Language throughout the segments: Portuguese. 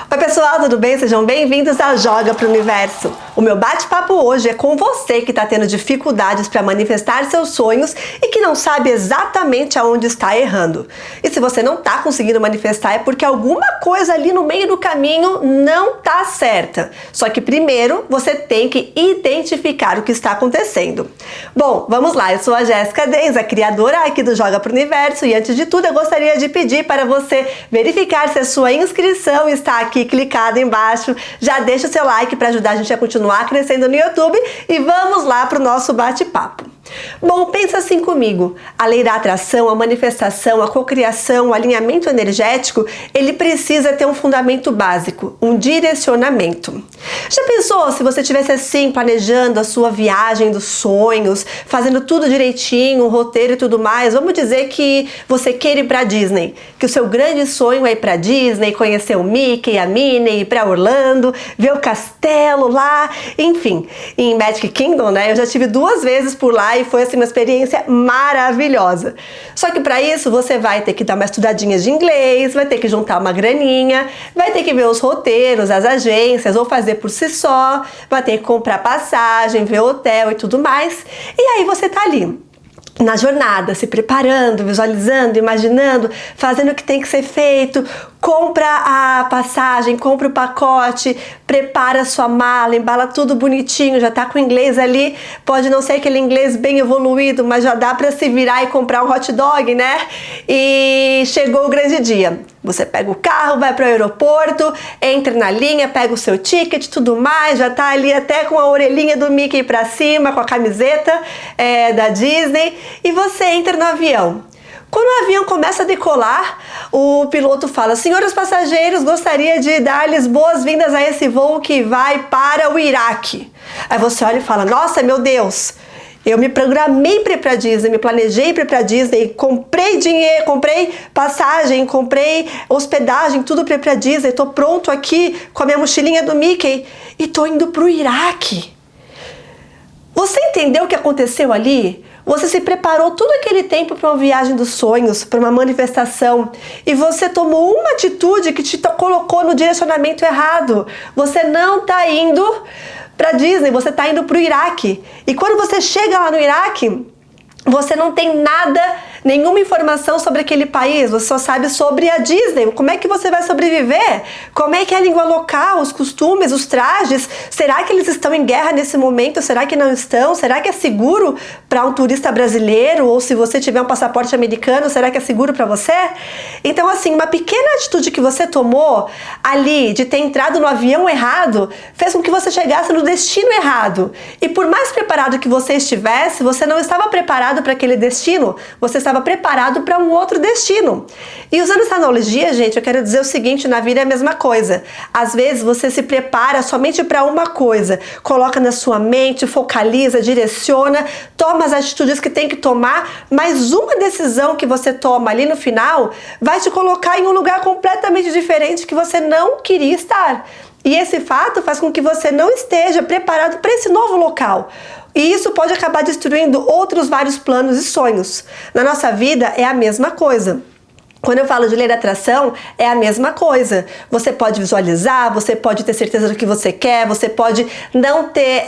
Oi pessoal, tudo bem? Sejam bem-vindos a Joga pro Universo. O meu bate-papo hoje é com você que está tendo dificuldades para manifestar seus sonhos e que não sabe exatamente aonde está errando. E se você não está conseguindo manifestar é porque alguma coisa ali no meio do caminho não está certa. Só que primeiro você tem que identificar o que está acontecendo. Bom, vamos lá, eu sou a Jéssica Denz, a criadora aqui do Joga pro Universo, e antes de tudo eu gostaria de pedir para você verificar se a sua inscrição está aqui clicado embaixo, já deixa o seu like para ajudar a gente a continuar crescendo no YouTube e vamos lá para o nosso bate-papo. Bom, pensa assim comigo, a lei da atração, a manifestação, a cocriação, o alinhamento energético, ele precisa ter um fundamento básico, um direcionamento. Já pensou se você estivesse assim, planejando a sua viagem dos sonhos, fazendo tudo direitinho, um roteiro e tudo mais, vamos dizer que você quer ir para Disney, que o seu grande sonho é ir para Disney, conhecer o Mickey, a Minnie, ir para Orlando, ver o castelo lá, enfim, em Magic Kingdom, né? Eu já tive 2 vezes por lá e foi assim uma experiência maravilhosa. Só que para isso você vai ter que dar uma estudadinha de inglês, vai ter que juntar uma graninha, vai ter que ver os roteiros, as agências, ou fazer por si só, vai ter que comprar passagem, ver hotel e tudo mais. E aí você tá ali na jornada, se preparando, visualizando, imaginando, fazendo o que tem que ser feito, compra a passagem, compra o pacote, prepara a sua mala, embala tudo bonitinho, já tá com o inglês ali, pode não ser aquele inglês bem evoluído, mas já dá para se virar e comprar um hot dog, né? E chegou o grande dia. Você pega o carro, vai para o aeroporto, entra na linha, pega o seu ticket, tudo mais, já tá ali até com a orelhinha do Mickey para cima, com a camiseta da Disney, e você entra no avião. Quando o avião começa a decolar, o piloto fala: senhores passageiros, gostaria de dar-lhes boas-vindas a esse voo que vai para o Iraque. Aí você olha e fala: nossa, meu Deus, eu me programei para ir para Disney, me planejei para ir para Disney, comprei dinheiro, comprei passagem, comprei hospedagem, tudo para ir para Disney, tô pronto aqui com a minha mochilinha do Mickey e tô indo para o Iraque. Você entendeu o que aconteceu ali? Você se preparou todo aquele tempo para uma viagem dos sonhos, para uma manifestação, e você tomou uma atitude que te colocou no direcionamento errado. Você não está indo para Disney, você está indo para o Iraque. E quando você chega lá no Iraque, você não tem nada, nenhuma informação sobre aquele país, você só sabe sobre a Disney. Como é que você vai sobreviver? Como é que é a língua local, os costumes, os trajes? Será que eles estão em guerra nesse momento? Será que não estão? Será que é seguro para um turista brasileiro? Ou se você tiver um passaporte americano, será que é seguro para você? Então, assim, uma pequena atitude que você tomou ali, de ter entrado no avião errado, fez com que você chegasse no destino errado. E por mais preparado que você estivesse, você não estava preparado para aquele destino, você estava preparado para um outro destino. E usando essa analogia, gente, eu quero dizer o seguinte: na vida é a mesma coisa. Às vezes você se prepara somente para uma coisa, coloca na sua mente, focaliza, direciona, toma as atitudes que tem que tomar, mas uma decisão que você toma ali no final vai te colocar em um lugar completamente diferente que você não queria estar. E esse fato faz com que você não esteja preparado para esse novo local. E isso pode acabar destruindo outros vários planos e sonhos. Na nossa vida é a mesma coisa. Quando eu falo de lei da atração, é a mesma coisa. Você pode visualizar, você pode ter certeza do que você quer, você pode não ter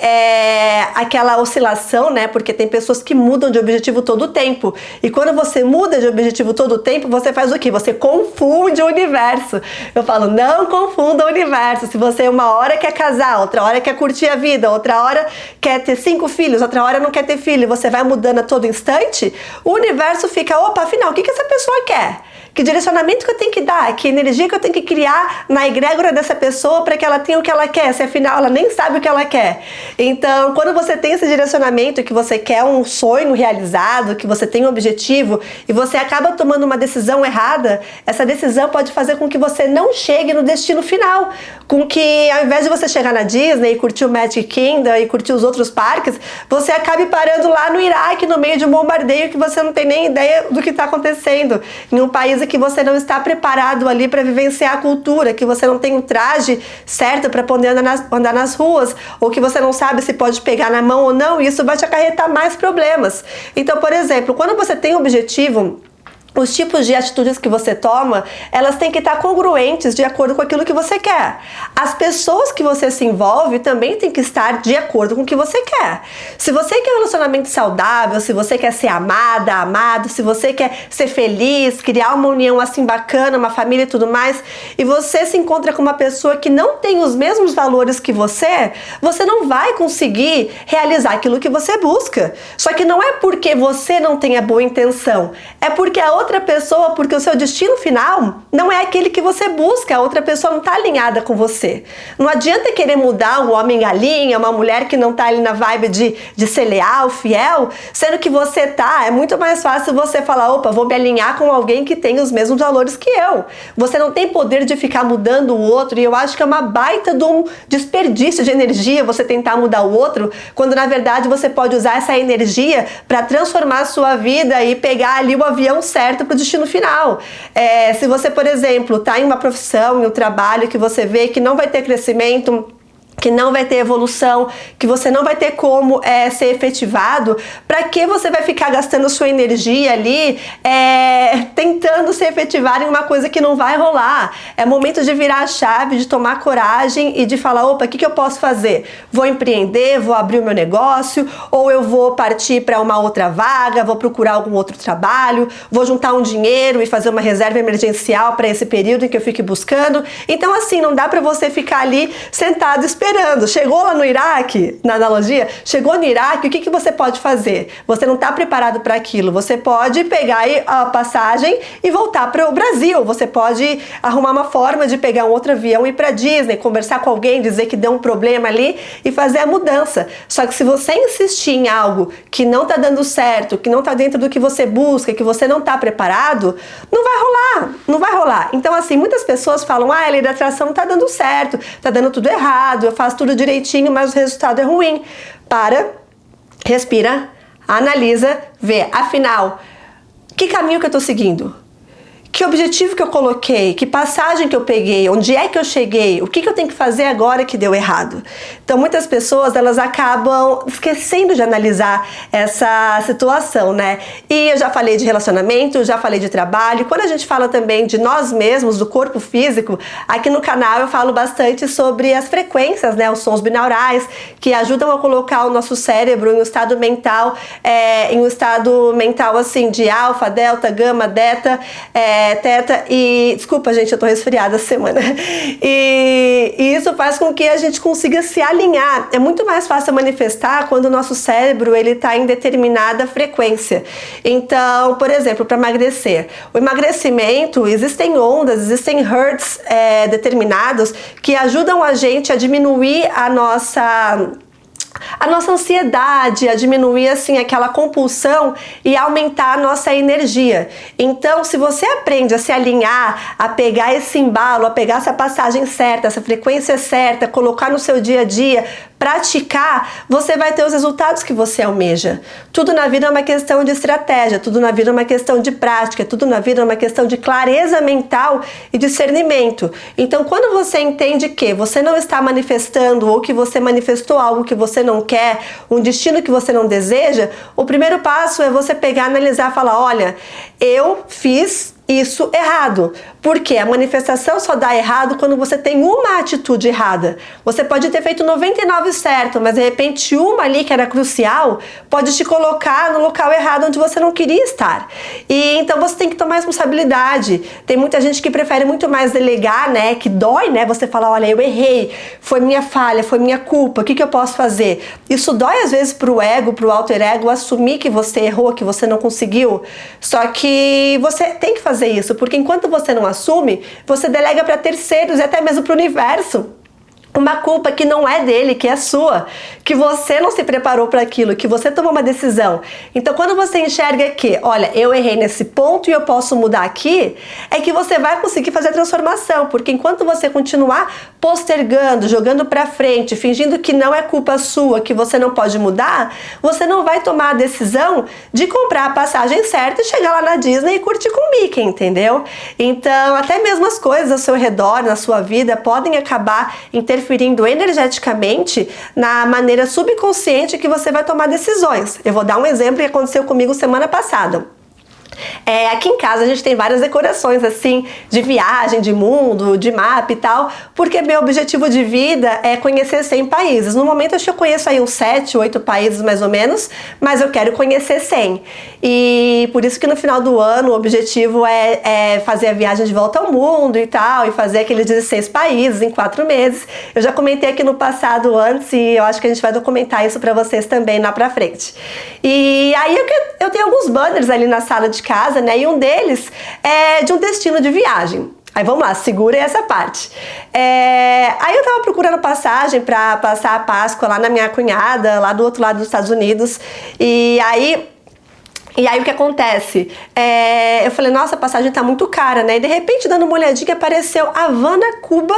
aquela oscilação, né? Porque tem pessoas que mudam de objetivo todo o tempo. E quando você muda de objetivo todo o tempo, você faz o quê? Você confunde o universo. Eu falo, não confunda o universo. Se você uma hora quer casar, outra hora quer curtir a vida, outra hora quer ter 5 filhos, outra hora não quer ter filho, você vai mudando a todo instante, o universo fica, opa, afinal, o que essa pessoa quer? Que direcionamento que eu tenho que dar? Que energia que eu tenho que criar na egrégora dessa pessoa para que ela tenha o que ela quer, se afinal ela nem sabe o que ela quer. Então, quando você tem esse direcionamento, que você quer um sonho realizado, que você tem um objetivo e você acaba tomando uma decisão errada, essa decisão pode fazer com que você não chegue no destino final. Com que ao invés de você chegar na Disney e curtir o Magic Kingdom e curtir os outros parques, você acabe parando lá no Iraque, no meio de um bombardeio que você não tem nem ideia do que está acontecendo. Em um país que você não está preparado ali para vivenciar a cultura, que você não tem um traje certo para poder andar nas ruas, ou que você não sabe se pode pegar na mão ou não, e isso vai te acarretar mais problemas. Então, por exemplo, quando você tem um objetivo os tipos de atitudes que você toma, elas têm que estar congruentes de acordo com aquilo que você quer. As pessoas que você se envolve também têm que estar de acordo com o que você quer. Se você quer um relacionamento saudável, se você quer ser amada, amado, se você quer ser feliz, criar uma união assim bacana, uma família e tudo mais, e você se encontra com uma pessoa que não tem os mesmos valores que você não vai conseguir realizar aquilo que você busca. Só que não é porque você não tem a boa intenção, é porque a outra pessoa, porque o seu destino final não é aquele que você busca, a outra pessoa não está alinhada com você. Não adianta querer mudar um homem galinha, uma mulher que não está ali na vibe de ser leal, fiel, sendo que você tá, é muito mais fácil você falar, opa, vou me alinhar com alguém que tem os mesmos valores que eu. Você não tem poder de ficar mudando o outro, e eu acho que é uma baita de um desperdício de energia você tentar mudar o outro, quando na verdade você pode usar essa energia para transformar a sua vida e pegar ali o avião certo para o destino final. Se você, por exemplo, está em uma profissão, em um trabalho que você vê que não vai ter crescimento, que não vai ter evolução, que você não vai ter como ser efetivado, para que você vai ficar gastando sua energia ali tentando se efetivar em uma coisa que não vai rolar? É momento de virar a chave, de tomar coragem e de falar, opa, o que eu posso fazer? Vou empreender, vou abrir o meu negócio, ou eu vou partir para uma outra vaga, vou procurar algum outro trabalho, vou juntar um dinheiro e fazer uma reserva emergencial para esse período em que eu fique buscando. Então assim, não dá para você ficar ali sentado esperando. Chegou lá no Iraque, na analogia, chegou no Iraque, o que você pode fazer? Você não está preparado para aquilo. Você pode pegar a passagem e voltar para o Brasil. Você pode arrumar uma forma de pegar um outro avião e ir para Disney, conversar com alguém, dizer que deu um problema ali e fazer a mudança. Só que se você insistir em algo que não está dando certo, que não está dentro do que você busca, que você não está preparado, não vai rolar, não vai rolar. Então assim, muitas pessoas falam, a lei da atração não está dando certo, está dando tudo errado, eu faço tudo direitinho, mas o resultado é ruim. Para, respira, analisa, vê, afinal, que caminho que eu estou seguindo? Que objetivo que eu coloquei? Que passagem que eu peguei? Onde é que eu cheguei? O que eu tenho que fazer agora que deu errado? Então muitas pessoas, elas acabam esquecendo de analisar essa situação, né? E eu já falei de relacionamento, já falei de trabalho. Quando a gente fala também de nós mesmos, do corpo físico, aqui no canal eu falo bastante sobre as frequências, né? Os sons binaurais, que ajudam a colocar o nosso cérebro em um estado mental, assim de alfa, delta, gama, delta, teta e... Desculpa, gente, eu tô resfriada essa semana. E isso faz com que a gente consiga se alinhar. É muito mais fácil manifestar quando o nosso cérebro ele tá em determinada frequência. Então, por exemplo, para emagrecer. O emagrecimento, existem ondas, existem hertz determinados que ajudam a gente a diminuir a nossa ansiedade, a diminuir assim aquela compulsão e aumentar a nossa energia. Então, se você aprende a se alinhar, a pegar esse embalo, a pegar essa passagem certa, essa frequência certa, colocar no seu dia a dia, praticar, você vai ter os resultados que você almeja. Tudo na vida é uma questão de estratégia, tudo na vida é uma questão de prática, tudo na vida é uma questão de clareza mental e discernimento. Então, quando você entende que você não está manifestando ou que você manifestou algo que você não quer, um destino que você não deseja, o primeiro passo é você pegar, analisar e falar, olha, eu fiz isso errado, porque a manifestação só dá errado quando você tem uma atitude errada. Você pode ter feito 99 certo, mas de repente uma ali que era crucial pode te colocar no local errado onde você não queria estar. E então você tem que tomar responsabilidade. Tem muita gente que prefere muito mais delegar, né, que dói, né, você fala, olha, eu errei, foi minha falha, foi minha culpa, o que eu posso fazer? Isso dói às vezes pro ego, pro alter ego, assumir que você errou, que você não conseguiu. Só que você tem que fazer isso, porque enquanto você não assume, você delega para terceiros e até mesmo para o universo uma culpa que não é dele, que é sua, que você não se preparou para aquilo, que você tomou uma decisão. Então, quando você enxerga que, olha, eu errei nesse ponto e eu posso mudar aqui, é que você vai conseguir fazer a transformação, porque enquanto você continuar postergando, jogando para frente, fingindo que não é culpa sua, que você não pode mudar, você não vai tomar a decisão de comprar a passagem certa e chegar lá na Disney e curtir com o Mickey, entendeu? Então, até mesmo as coisas ao seu redor, na sua vida, podem acabar interferindo energeticamente na maneira subconsciente que você vai tomar decisões. Eu vou dar um exemplo que aconteceu comigo semana passada. Aqui em casa a gente tem várias decorações assim, de viagem, de mundo, de mapa e tal, porque meu objetivo de vida é conhecer 100 países. No momento acho que eu conheço aí uns 7, 8 países mais ou menos, mas eu quero conhecer 100. E por isso que no final do ano o objetivo é fazer a viagem de volta ao mundo e tal, e fazer aqueles 16 países em 4 meses. Eu já comentei aqui no passado antes e eu acho que a gente vai documentar isso pra vocês também lá pra frente. E aí eu tenho alguns banners ali na sala de casa, né? E um deles é de um destino de viagem. Aí vamos lá, segura essa parte. Aí eu tava procurando passagem pra passar a Páscoa lá na minha cunhada, lá do outro lado dos Estados Unidos. E aí o que acontece? Eu falei, nossa, a passagem tá muito cara, né? E de repente, dando uma olhadinha, apareceu Havana, Cuba,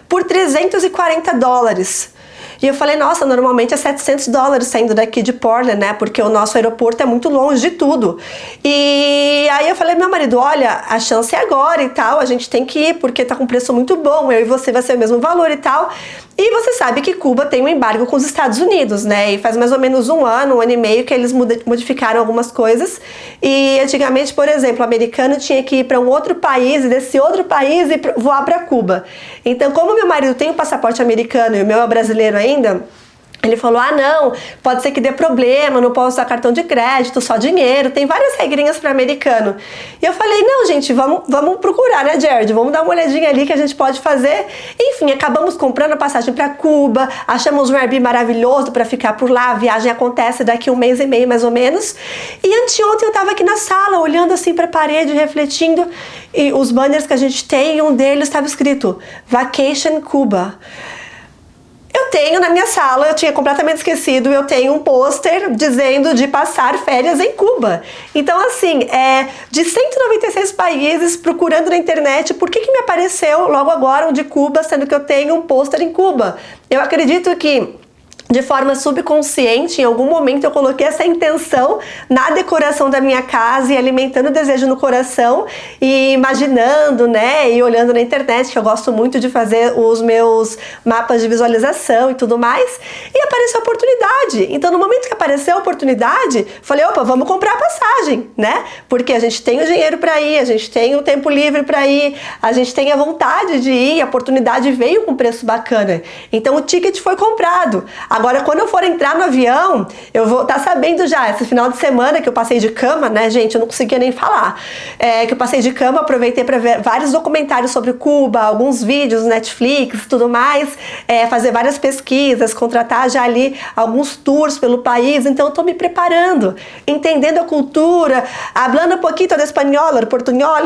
por $340. E eu falei, nossa, normalmente é $700 saindo daqui de Portland, né? Porque o nosso aeroporto é muito longe de tudo. E aí eu falei, meu marido, olha, a chance é agora e tal, a gente tem que ir, porque tá com preço muito bom, eu e você vai ser o mesmo valor e tal. E você sabe que Cuba tem um embargo com os Estados Unidos, né? E faz mais ou menos um ano e meio que eles modificaram algumas coisas. E antigamente, por exemplo, o americano tinha que ir para um outro país e desse outro país e voar para Cuba. Então, como meu marido tem um passaporte americano e o meu é brasileiro ainda, ele falou, ah não, pode ser que dê problema, não posso usar cartão de crédito, só dinheiro, tem várias regrinhas para americano. E eu falei, não gente, vamos procurar, né Jared, vamos dar uma olhadinha ali que a gente pode fazer. Enfim, acabamos comprando a passagem para Cuba, achamos um Airbnb maravilhoso para ficar por lá, a viagem acontece daqui 1 mês e meio mais ou menos. E anteontem eu tava aqui na sala, olhando assim para a parede, refletindo, e os banners que a gente tem, um deles estava escrito, Vacation Cuba. Eu tenho na minha sala, eu tinha completamente esquecido, eu tenho um pôster dizendo de passar férias em Cuba. Então assim, de 196 países procurando na internet, por que me apareceu logo agora um de Cuba, sendo que eu tenho um pôster em Cuba? Eu acredito que de forma subconsciente, em algum momento eu coloquei essa intenção na decoração da minha casa e alimentando o desejo no coração e imaginando, né, e olhando na internet, que eu gosto muito de fazer os meus mapas de visualização e tudo mais, e apareceu a oportunidade. Então, no momento que apareceu a oportunidade, falei, opa, vamos comprar a passagem, né? Porque a gente tem o dinheiro para ir, a gente tem o tempo livre para ir, a gente tem a vontade de ir, a oportunidade veio com preço bacana. Então, o ticket foi comprado. Agora, quando eu for entrar no avião, eu vou estar sabendo já, esse final de semana que eu passei de cama, né, gente, eu não conseguia nem falar, que eu passei de cama, aproveitei para ver vários documentários sobre Cuba, alguns vídeos, Netflix, tudo mais, fazer várias pesquisas, contratar já ali alguns tours pelo país, então eu tô me preparando, entendendo a cultura, hablando um pouquinho de espanhol, portunhol,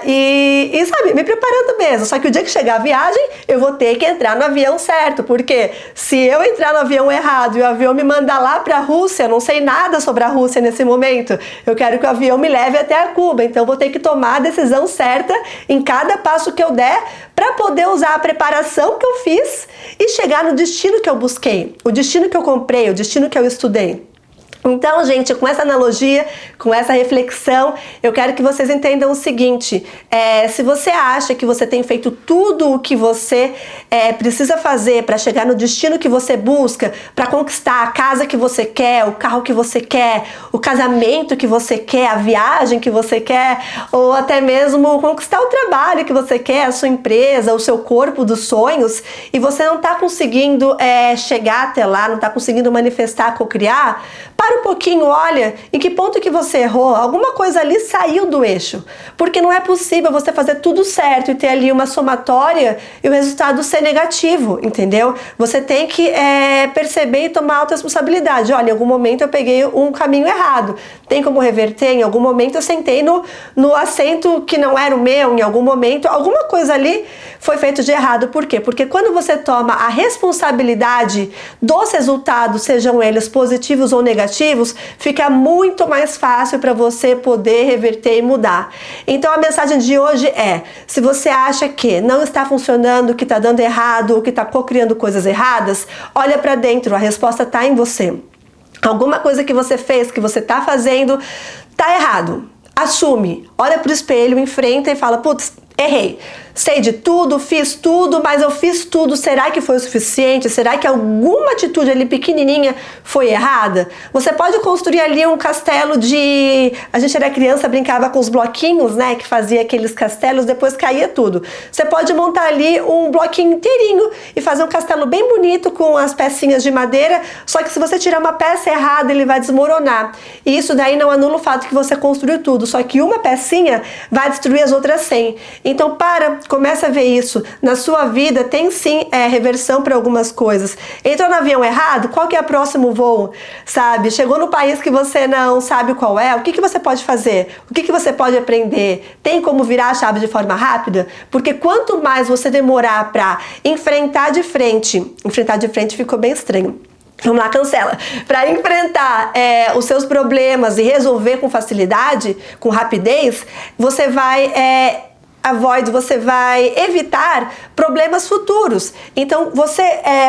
e sabe, me preparando mesmo, só que o dia que chegar a viagem, eu vou ter que entrar no avião certo, porque se eu entrar no avião errado e o avião me mandar lá para a Rússia, eu não sei nada sobre a Rússia nesse momento, eu quero que o avião me leve até a Cuba, então eu vou ter que tomar a decisão certa em cada passo que eu der para poder usar a preparação que eu fiz e chegar no destino que eu busquei, o destino que eu comprei, o destino que eu estudei. Então, gente, com essa analogia, com essa reflexão, eu quero que vocês entendam o seguinte, se você acha que você tem feito tudo o que você precisa fazer para chegar no destino que você busca, para conquistar a casa que você quer, o carro que você quer, o casamento que você quer, a viagem que você quer, ou até mesmo conquistar o trabalho que você quer, a sua empresa, o seu corpo dos sonhos, e você não está conseguindo chegar até lá, não está conseguindo manifestar, cocriar, para um pouquinho, olha, em que ponto que você errou, alguma coisa ali saiu do eixo, porque não é possível você fazer tudo certo e ter ali uma somatória e o resultado ser negativo, entendeu? Você tem que perceber e tomar autorresponsabilidade. Olha, em algum momento eu peguei um caminho errado, tem como reverter? Em algum momento eu sentei no assento que não era o meu, em algum momento, alguma coisa ali foi feito de errado. Por quê? Porque quando você toma a responsabilidade dos resultados, sejam eles positivos ou negativos, fica muito mais fácil para você poder reverter e mudar. Então a mensagem de hoje é, se você acha que não está funcionando, que está dando errado, ou que está co-criando coisas erradas, olha para dentro, a resposta está em você. Alguma coisa que você fez, que você está fazendo, tá errado. Assume, olha pro espelho, enfrenta e fala, putz, errei. sei de tudo, fiz tudo, mas eu fiz tudo, será que foi o suficiente? Será que alguma atitude ali pequenininha foi errada? Você pode construir ali um castelo de... A gente era criança, brincava com os bloquinhos, né, que fazia aqueles castelos, depois caía tudo. Você pode montar ali um bloquinho inteirinho e fazer um castelo bem bonito com as pecinhas de madeira, só que se você tirar uma peça errada, ele vai desmoronar. E isso daí não anula o fato que você construiu tudo, só que uma pecinha vai destruir as outras 100. Então começa a ver isso. Na sua vida tem sim reversão para algumas coisas. Entrou no avião errado? Qual que é o próximo voo? Sabe? Chegou no país que você não sabe qual é? O que que você pode fazer? O que que você pode aprender? Tem como virar a chave de forma rápida? Porque quanto mais você demorar para enfrentar de frente ficou bem estranho. Vamos lá, cancela. Para enfrentar os seus problemas e resolver com facilidade, com rapidez, você vai você vai evitar problemas futuros. Então você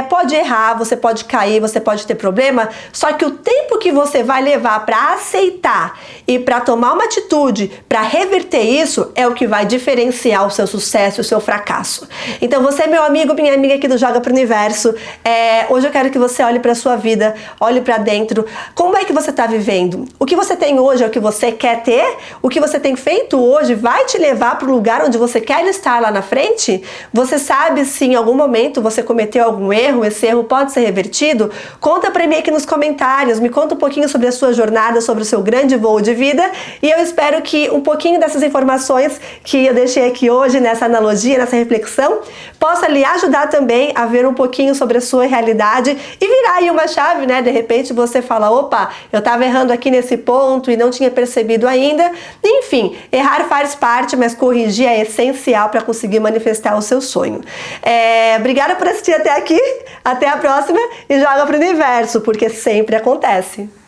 pode errar, você pode cair, você pode ter problema, só que o tempo que você vai levar para aceitar e para tomar uma atitude para reverter isso é o que vai diferenciar o seu sucesso e o seu fracasso. Então você, meu amigo, minha amiga aqui do Joga pro Universo, hoje eu quero que você olhe para sua vida, olhe para dentro. Como é que você está vivendo? O que você tem hoje é o que você quer ter? O que você tem feito hoje vai te levar para o lugar onde você quer estar lá na frente? Você sabe se em algum momento você cometeu algum erro, esse erro pode ser revertido? Conta pra mim aqui nos comentários, me conta um pouquinho sobre a sua jornada, sobre o seu grande voo de vida, e eu espero que um pouquinho dessas informações que eu deixei aqui hoje, nessa analogia, nessa reflexão, possa lhe ajudar também a ver um pouquinho sobre a sua realidade e virar aí uma chave, né? De repente você fala, opa, eu tava errando aqui nesse ponto e não tinha percebido ainda. Enfim, errar faz parte, mas corrigir é essencial para conseguir manifestar o seu sonho. Obrigada por assistir até aqui, até a próxima e joga pro universo, porque sempre acontece.